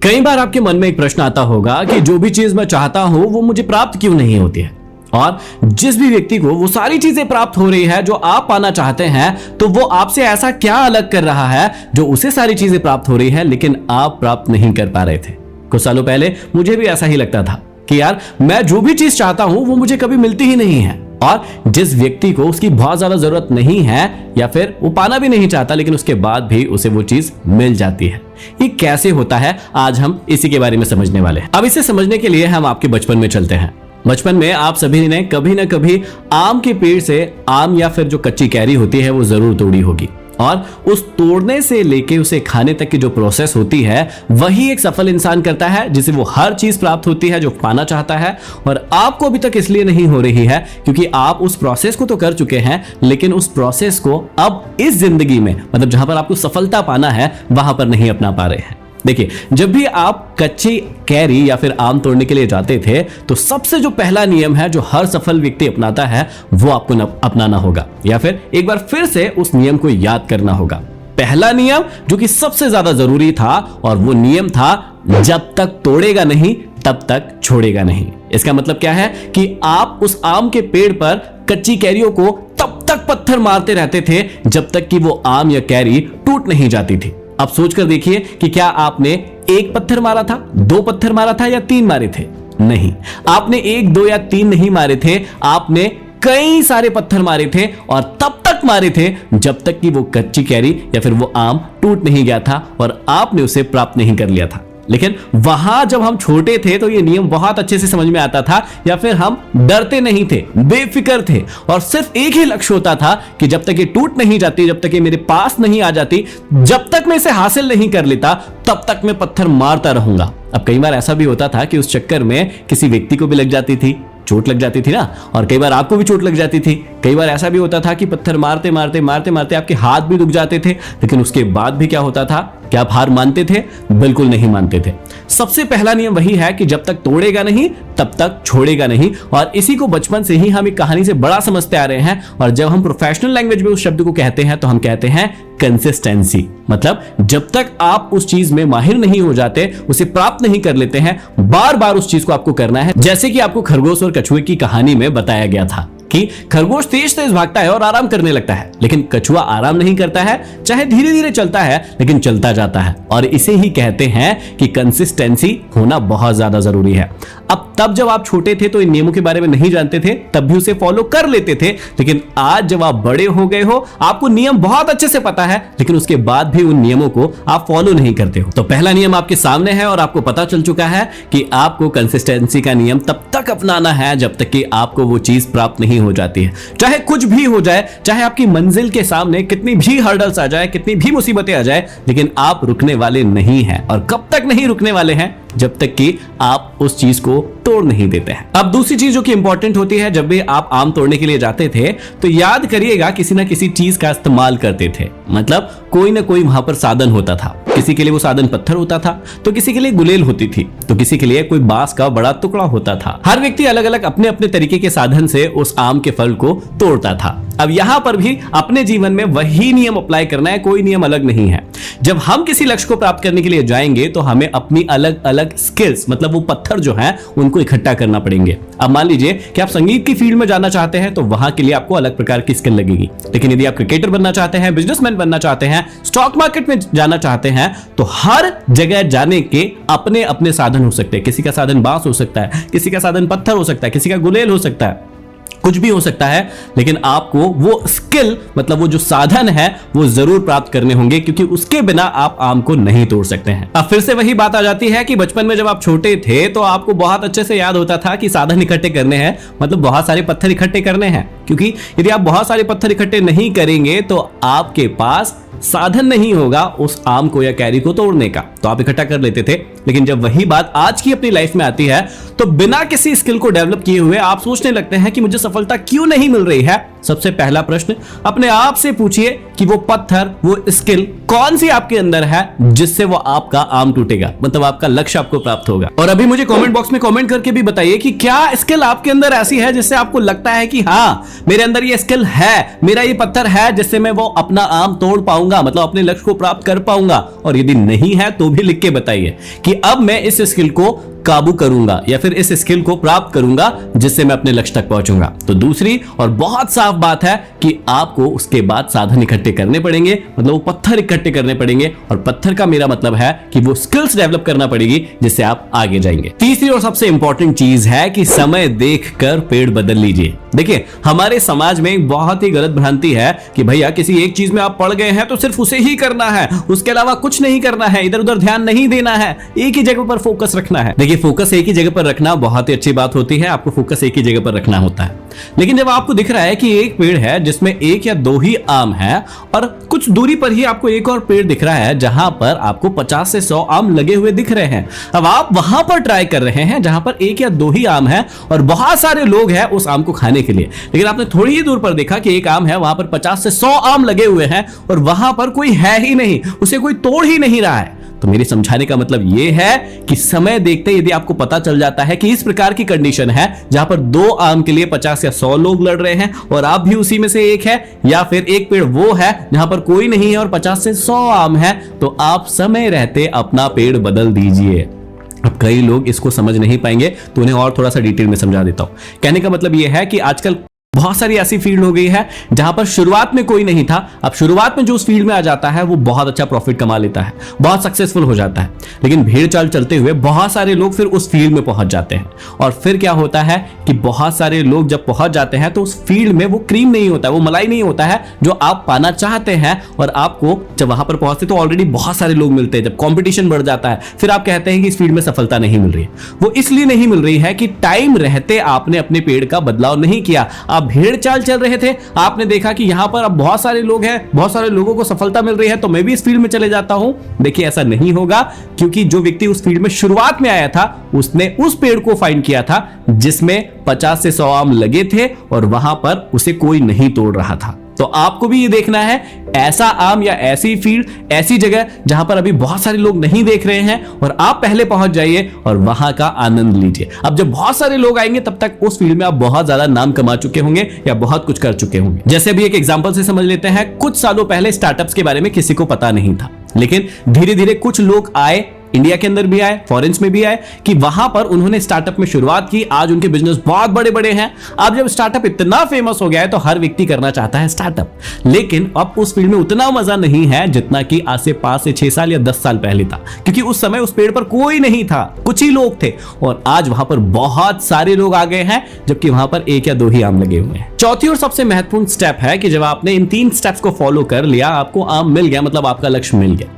कई बार आपके मन में एक प्रश्न आता होगा कि जो भी चीज मैं चाहता हूं वो मुझे प्राप्त क्यों नहीं होती है। और जिस भी व्यक्ति को वो सारी चीजें प्राप्त हो रही है जो आप पाना चाहते हैं, तो वो आपसे ऐसा क्या अलग कर रहा है जो उसे सारी चीजें प्राप्त हो रही है लेकिन आप प्राप्त नहीं कर पा रहे थे। कुछ सालों पहले मुझे भी ऐसा ही लगता था कि यार मैं जो भी चीज चाहता हूं वो मुझे कभी मिलती ही नहीं है। और जिस व्यक्ति को उसकी बहुत ज्यादा जरूरत नहीं है या फिर वो पाना भी नहीं चाहता लेकिन उसके बाद भी उसे वो चीज मिल जाती है। ये कैसे होता है, आज हम इसी के बारे में समझने वाले हैं। अब इसे समझने के लिए हम आपके बचपन में चलते हैं। बचपन में आप सभी ने कभी ना कभी आम के पेड़ से आम या फिर जो कच्ची कैरी होती है वो जरूर तोड़ी होगी। और उस तोड़ने से लेके उसे खाने तक की जो प्रोसेस होती है वही एक सफल इंसान करता है, जिसे वो हर चीज प्राप्त होती है जो पाना चाहता है। और आपको अभी तक इसलिए नहीं हो रही है क्योंकि आप उस प्रोसेस को तो कर चुके हैं लेकिन उस प्रोसेस को अब इस जिंदगी में, मतलब जहां पर आपको सफलता पाना है, वहां पर नहीं अपना पा रहे हैं। देखिए, जब भी आप कच्ची कैरी या फिर आम तोड़ने के लिए जाते थे तो सबसे जो पहला नियम है जो हर सफल व्यक्ति अपनाता है वो आपको अपनाना होगा, या फिर एक बार फिर से उस नियम को याद करना होगा। पहला नियम जो कि सबसे ज्यादा जरूरी था और वो नियम था, जब तक तोड़ेगा नहीं तब तक छोड़ेगा नहीं। इसका मतलब क्या है कि आप उस आम के पेड़ पर कच्ची कैरियों को तब तक पत्थर मारते रहते थे जब तक कि वो आम या कैरी टूट नहीं जाती थी। अब सोचकर देखिए कि क्या आपने एक पत्थर मारा था, दो पत्थर मारा था या तीन मारे थे? नहीं, आपने एक, दो या तीन नहीं मारे थे, आपने कई सारे पत्थर मारे थे और तब तक मारे थे जब तक कि वो कच्ची कैरी या फिर वो आम टूट नहीं गया था और आपने उसे प्राप्त नहीं कर लिया था। लेकिन वहां जब हम छोटे थे तो ये नियम बहुत अच्छे से समझ में आता था, या फिर हम डरते नहीं थे, बेफिक्र थे और सिर्फ एक ही लक्ष्य होता था कि जब तक ये टूट नहीं जाती, जब तक ये मेरे पास नहीं आ जाती, जब तक मैं इसे हासिल नहीं कर लेता तब तक मैं पत्थर मारता रहूंगा। अब कई बार ऐसा भी होता था कि उस चक्कर में किसी व्यक्ति को भी लग जाती थी, चोट लग जाती थी ना, और कई बार आपको भी चोट लग जाती थी। कई बार ऐसा भी होता था कि पत्थर मारते मारते मारते मारते आपके हाथ भी दुख जाते थे, लेकिन उसके बाद भी क्या होता था? क्या आप हार मानते थे? बिल्कुल नहीं मानते थे। सबसे पहला नियम वही है कि जब तक तोड़ेगा नहीं तब तक छोड़ेगा नहीं। और इसी को बचपन से ही हम एक कहानी से बड़ा समझते आ रहे हैं, और जब हम प्रोफेशनल लैंग्वेज में उस शब्द को कहते हैं तो हम कहते हैं कंसिस्टेंसी। मतलब जब तक आप उस चीज में माहिर नहीं हो जाते, उसे प्राप्त नहीं कर लेते हैं, बार बार उस चीज को आपको करना है। जैसे कि आपको खरगोश और कछुए की कहानी में बताया गया था कि खरगोश तेज तेज भागता है और आराम करने लगता है, लेकिन कछुआ आराम नहीं करता है, चाहे धीरे धीरे चलता है लेकिन चलता जाता है। और इसे ही कहते हैं कि कंसिस्टेंसी होना बहुत ज्यादा जरूरी है। अब तब जब आप छोटे थे तो इन नियमों के बारे में नहीं जानते थे, तब भी उसे फॉलो कर लेते थे, लेकिन आज जब आप बड़े हो गए हो, आपको नियम बहुत अच्छे से पता है, लेकिन उसके बाद भी उन नियमों को आप फॉलो नहीं करते हो। तो पहला नियम आपके सामने है और आपको पता चल चुका है कि आपको कंसिस्टेंसी का नियम तब तक अपनाना है जब तक कि आपको वो चीज प्राप्त नहीं हो जाती है। चाहे कुछ भी हो जाए, चाहे आपकी मंजिल के सामने कितनी भी हर्डल्स आ जाए, कितनी भी मुसीबतें आ जाए, लेकिन आप रुकने वाले नहीं हैं। और कब तक नहीं रुकने वाले हैं? जब तक कि आप उस चीज को तोड़ नहीं देते हैं। अब दूसरी चीज जो कि इंपॉर्टेंट होती है, जब भी आप आम तोड़ने के लिए जाते थे तो याद करिएगा किसी ना किसी चीज का इस्तेमाल करते थे। मतलब कोई ना कोई वहां पर साधन होता था। किसी के लिए वो साधन पत्थर होता था, तो किसी के लिए गुलेल होती थी, तो किसी के लिए कोई बांस का बड़ा टुकड़ा होता था। हर व्यक्ति अलग अलग अपने अपने तरीके के साधन से उस आम के फल को तोड़ता था। अब यहां पर भी अपने जीवन में वही नियम अप्लाई करना है, कोई नियम अलग नहीं है। जब हम किसी लक्ष्य को प्राप्त करने के लिए जाएंगे तो हमें अपनी अलग अलग स्किल्स, मतलब वो पत्थर जो हैं, उनको इकट्ठा करना पड़ेंगे। अब मान लीजिए कि आप संगीत की फील्ड में जाना चाहते हैं तो वहां के लिए आपको अलग प्रकार की स्किल लगेगी, लेकिन यदि आप क्रिकेटर बनना चाहते हैं, बिजनेसमैन बनना चाहते हैं, स्टॉक मार्केट में जाना चाहते हैं, तो हर जगह जाने के अपने अपने साधन हो सकते हैं। किसी का साधन बांस हो सकता है, किसी का साधन पत्थर हो सकता है, किसी का गुलेल हो सकता है, कुछ भी हो सकता है, लेकिन आपको वो स्किल, मतलब वो जो साधन है, वो जरूर प्राप्त करने होंगे, क्योंकि उसके बिना आप आम को नहीं तोड़ सकते हैं। अब फिर से वही बात आ जाती है कि बचपन में जब आप छोटे थे तो आपको बहुत अच्छे से याद होता था कि साधन इकट्ठे करने हैं, मतलब बहुत सारे पत्थर इकट्ठे करने हैं, क्योंकि यदि आप बहुत सारे पत्थर इकट्ठे नहीं करेंगे तो आपके पास साधन नहीं होगा उस आम को या कैरी को तोड़ने का। तो आप इकट्ठा कर लेते थे, लेकिन जब वही बात आज की अपनी लाइफ में आती है तो बिना किसी स्किल को डेवलप किए हुए आप सोचने लगते हैं कि मुझे सफलता क्यों नहीं मिल रही है। सबसे पहला प्रश्न अपने आप से पूछिए कि वो पत्थर, वो स्किल कौन सी आपके अंदर है जिससे वो आपका आम टूटेगा, मतलब आपका लक्ष्य आपको प्राप्त होगा। और अभी मुझे कमेंट बॉक्स में कमेंट करके भी बताइए कि क्या स्किल आपके अंदर ऐसी है जिससे आपको लगता है कि हाँ मेरे अंदर ये स्किल है, मेरा ये पत्थर है जिससे मैं वो अपना आम तोड़ पाऊंगा, मतलब अपने लक्ष्य को प्राप्त कर पाऊंगा। और यदि नहीं है तो भी लिख के बताइए कि अब मैं इस स्किल को काबू करूंगा या फिर इस स्किल को प्राप्त करूंगा जिससे मैं अपने लक्ष्य तक पहुंचूंगा। तो दूसरी और बहुत साफ बात है कि आपको उसके बाद साधन इकट्ठे करने पड़ेंगे, मतलब वो पत्थर इकट्ठे करने पड़ेंगे। और पत्थर का मेरा मतलब है कि वो स्किल्स डेवलप करना पड़ेगी जिससे आप आगे जाएंगे। तीसरी और सबसे इंपॉर्टेंट चीज है कि समय देखकर पेड़ बदल लीजिए। देखिए हमारे समाज में एक बहुत ही गलत भ्रांति है कि भैया किसी एक चीज में आप पड़ गए हैं तो सिर्फ उसे ही करना है, उसके अलावा कुछ नहीं करना है, इधर उधर ध्यान नहीं देना है, एक ही जगह पर फोकस रखना है। देखिए फोकस एक ही जगह पर रखना बहुत ही अच्छी बात होती है, आपको फोकस एक ही जगह पर रखना होता है। लेकिन जब आपको दिख रहा है कि एक पेड़ है जिसमें एक या दो ही आम है और कुछ दूरी पर ही आपको एक और पेड़ दिख रहा है जहां पर आपको 50 से 100 आम लगे हुए दिख रहे हैं, अब आप वहां पर ट्राई कर रहे हैं जहां पर एक या दो ही आम है और बहुत सारे लोग हैं उस आम को खाने के लिए। लेकिन आपने थोड़ी ही दूर पर देखा कि एक आम है, वहां पर 50 से 100 आम लगे हुए हैं और वहां पर कोई है ही नहीं, उसे कोई तोड़ ही नहीं रहा है। तो मेरे समझाने का मतलब यह है कि समय देखते यदि आपको पता चल जाता है कि इस प्रकार की कंडीशन है जहां पर 2 आम के लिए 50 या 100 लोग लड़ रहे हैं और आप भी उसी में से एक है, या फिर एक पेड़ वो है जहां पर कोई नहीं है और 50 से 100 आम है, तो आप समय रहते अपना पेड़ बदल दीजिए। अब कई लोग इसको समझ नहीं पाएंगे तो उन्हें और थोड़ा सा डिटेल में समझा देता हूं। कहने का मतलब यह है कि आजकल बहुत सारी ऐसी फील्ड हो गई है जहां पर शुरुआत में कोई नहीं था, अब शुरुआत में जो उस फील्ड में आ जाता है वो बहुत अच्छा प्रॉफिट कमा लेता है, बहुत सक्सेसफुल हो जाता है। लेकिन भीड़ चाल चलते हुए बहुत सारे लोग फिर उस फील्ड में पहुंच जाते हैं और फिर क्या होता है कि बहुत सारे लोग जब पहुंच जाते हैं तो उस फील्ड में वो क्रीम नहीं होता है, वो मलाई नहीं होता है जो आप पाना चाहते हैं। और आपको जब वहां पर पहुंचते तो ऑलरेडी बहुत सारे लोग मिलते हैं, जब कंपटीशन बढ़ जाता है फिर आप कहते हैं कि इस फील्ड में सफलता नहीं मिल रही है। वो इसलिए नहीं मिल रही है कि टाइम रहते आपने अपने पेड़ का बदलाव नहीं किया, आप भेड़ चाल चल रहे थे, आपने देखा कि यहां पर अब बहुत सारे लोग हैं, बहुत सारे लोगों को सफलता मिल रही है तो मैं भी इस फील्ड में चले जाता हूं। देखिए ऐसा नहीं होगा, क्योंकि जो व्यक्ति उस फील्ड में शुरुआत में आया था उसने उस पेड़ को फाइंड किया था जिसमें 50 से 100 आम लगे थे और वहां पर उसे कोई नहीं तोड़ रहा था। तो आपको भी ये देखना है ऐसा आम या ऐसी फील्ड, ऐसी जगह जहां पर अभी बहुत सारे लोग नहीं देख रहे हैं और आप पहले पहुंच जाइए और वहां का आनंद लीजिए। अब जब बहुत सारे लोग आएंगे तब तक उस फील्ड में आप बहुत ज्यादा नाम कमा चुके होंगे या बहुत कुछ कर चुके होंगे। जैसे अभी एक एग्जांपल से समझ लेते हैं, कुछ सालों पहले स्टार्टअप्स के बारे में किसी को पता नहीं था, लेकिन धीरे धीरे कुछ लोग आए, इंडिया के अंदर भी आए, फॉरेन्स में भी आए, कि वहां पर उन्होंने स्टार्टअप में शुरुआत की, आज उनके बिजनेस बहुत बड़े बड़े हैं। अब जब स्टार्टअप इतना फेमस हो गया है तो हर व्यक्ति करना चाहता है स्टार्टअप, लेकिन अब उस फील्ड में उतना मजा नहीं है जितना कि आज से 5 से 6 साल या 10 साल पहले था, क्योंकि उस समय उस पेड़ पर कोई नहीं था, कुछ ही लोग थे और आज वहां पर बहुत सारे लोग आ गए हैं, जबकि वहां पर 1 या 2 ही आम लगे हुए हैं। चौथी और सबसे महत्वपूर्ण स्टेप है कि जब आपने इन 3 स्टेप्स को फॉलो कर लिया, आपको आम मिल गया, मतलब आपका लक्ष्य मिल गया।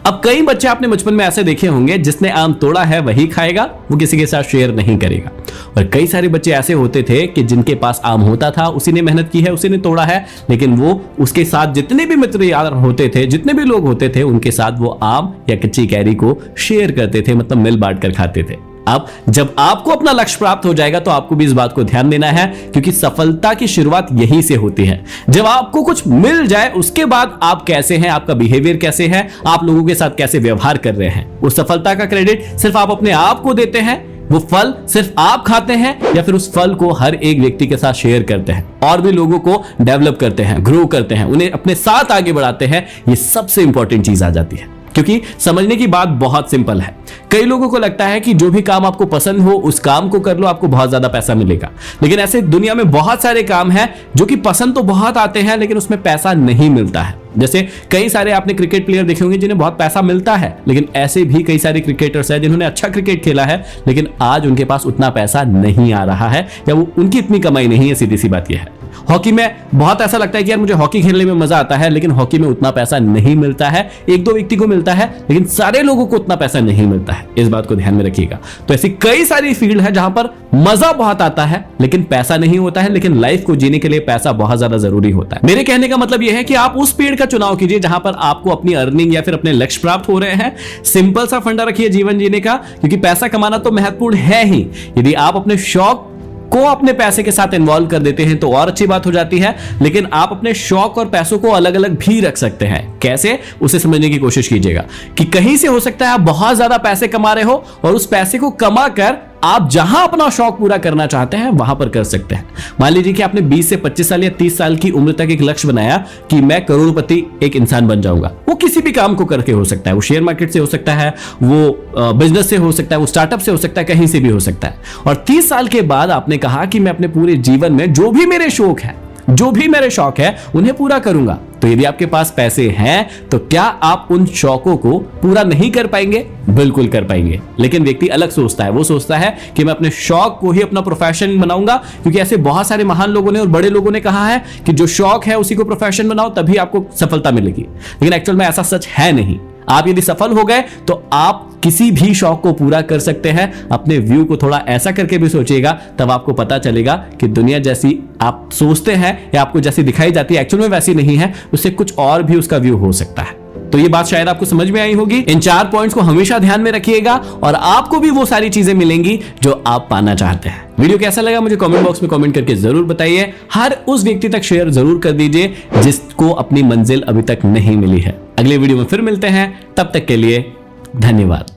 अब कई बच्चे आपने बचपन में ऐसे देखे होंगे, जिसने आम तोड़ा है वही खाएगा, वो किसी के साथ शेयर नहीं करेगा। और कई सारे बच्चे ऐसे होते थे कि जिनके पास आम होता था, उसी ने मेहनत की है, उसी ने तोड़ा है, लेकिन वो उसके साथ जितने भी मित्र यार होते थे, जितने भी लोग होते थे, उनके साथ वो आम या कच्ची कैरी को शेयर करते थे, मतलब मिल बांट कर खाते थे। अब जब आपको अपना लक्ष्य प्राप्त हो जाएगा तो आपको भी इस बात को ध्यान देना है, क्योंकि सफलता की शुरुआत यहीं से होती है। जब आपको कुछ मिल जाए उसके बाद आप कैसे हैं, आपका बिहेवियर कैसे है, आप लोगों के साथ कैसे व्यवहार कर रहे हैं, उस सफलता का क्रेडिट सिर्फ आप अपने आप को देते हैं, वो फल सिर्फ आप खाते हैं, या फिर उस फल को हर एक व्यक्ति के साथ शेयर करते हैं और भी लोगों को डेवलप करते हैं, ग्रो करते हैं, उन्हें अपने साथ आगे बढ़ाते हैं। ये सबसे इंपॉर्टेंट चीज आ जाती है, क्योंकि समझने की बात बहुत सिंपल है। कई लोगों को लगता है कि जो भी काम आपको पसंद हो उस काम को कर लो, आपको बहुत ज्यादा पैसा मिलेगा। लेकिन ऐसे दुनिया में बहुत सारे काम हैं जो कि पसंद तो बहुत आते हैं लेकिन उसमें पैसा नहीं मिलता है। जैसे कई सारे आपने क्रिकेट प्लेयर देखे होंगे जिन्हें बहुत पैसा मिलता है, लेकिन ऐसे भी कई सारे क्रिकेटर्स हैं जिन्होंने अच्छा क्रिकेट खेला है लेकिन आज उनके पास उतना पैसा नहीं आ रहा है, या वो उनकी इतनी कमाई नहीं है। सीधी सी बात यह है। हॉकी में बहुत ऐसा लगता है कि यार मुझे हॉकी खेलने में मजा आता है, लेकिन हॉकी में उतना पैसा नहीं मिलता है, 1-2 व्यक्ति को मिलता है, लेकिन सारे लोगों को उतना पैसा नहीं मिलता है। इस बात को ध्यान में रखिएगा। तो ऐसी कई सारी फील्ड है जहां पर मजा बहुत आता है लेकिन पैसा नहीं होता है, लेकिन लाइफ को जीने के लिए पैसा बहुत ज्यादा जरूरी होता है। मेरे कहने का मतलब यह है कि आप उस पेड़ का चुनाव कीजिए जहां पर आपको अपनी अर्निंग या फिर अपने लक्ष्य प्राप्त हो रहे हैं। सिंपल सा फंडा रखिए जीवन जीने का, क्योंकि पैसा कमाना तो महत्वपूर्ण है ही। यदि आप अपने शौक को अपने पैसे के साथ इन्वॉल्व कर देते हैं तो और अच्छी बात हो जाती है, लेकिन आप अपने शौक और पैसों को अलग अलग भी रख सकते हैं। कैसे, उसे समझने की कोशिश कीजिएगा कि कहीं से हो सकता है आप बहुत ज्यादा पैसे कमा रहे हो और उस पैसे को कमा कर आप जहां अपना शौक पूरा करना चाहते हैं वहां पर कर सकते हैं। मान लीजिए कि आपने 20 से 25 साल या 30 साल की उम्र तक एक लक्ष्य बनाया कि मैं करोड़पति एक इंसान बन जाऊंगा। वो किसी भी काम को करके हो सकता है, वो शेयर मार्केट से हो सकता है, वो बिजनेस से हो सकता है, वो स्टार्टअप से हो सकता है, कहीं से भी हो सकता है। और 30 साल के बाद आपने कहा कि मैं अपने पूरे जीवन में जो भी मेरे शौक है, जो भी मेरे शौक है, उन्हें पूरा करूंगा। तो यदि आपके पास पैसे हैं तो क्या आप उन शौकों को पूरा नहीं कर पाएंगे? बिल्कुल कर पाएंगे। लेकिन व्यक्ति अलग सोचता है, वो सोचता है कि मैं अपने शौक को ही अपना प्रोफेशन बनाऊंगा, क्योंकि ऐसे बहुत सारे महान लोगों ने और बड़े लोगों ने कहा है कि जो शौक है उसी को प्रोफेशन बनाओ, तभी आपको सफलता मिलेगी। लेकिन एक्चुअल में ऐसा सच है नहीं। आप यदि सफल हो गए तो आप किसी भी शौक को पूरा कर सकते हैं। अपने व्यू को थोड़ा ऐसा करके भी सोचिएगा, तब आपको पता चलेगा कि दुनिया जैसी आप सोचते हैं या आपको जैसी दिखाई जाती है एक्चुअल में वैसी नहीं है, उससे कुछ और भी उसका व्यू हो सकता है। तो ये बात शायद आपको समझ में आई होगी। इन 4 पॉइंट्स को हमेशा ध्यान में रखिएगा और आपको भी वो सारी चीजें मिलेंगी जो आप पाना चाहते हैं। वीडियो कैसा लगा मुझे कमेंट बॉक्स में कमेंट करके जरूर बताइए। हर उस व्यक्ति तक शेयर जरूर कर दीजिए जिसको अपनी मंजिल अभी तक नहीं मिली है। अगले वीडियो में फिर मिलते हैं, तब तक के लिए धन्यवाद।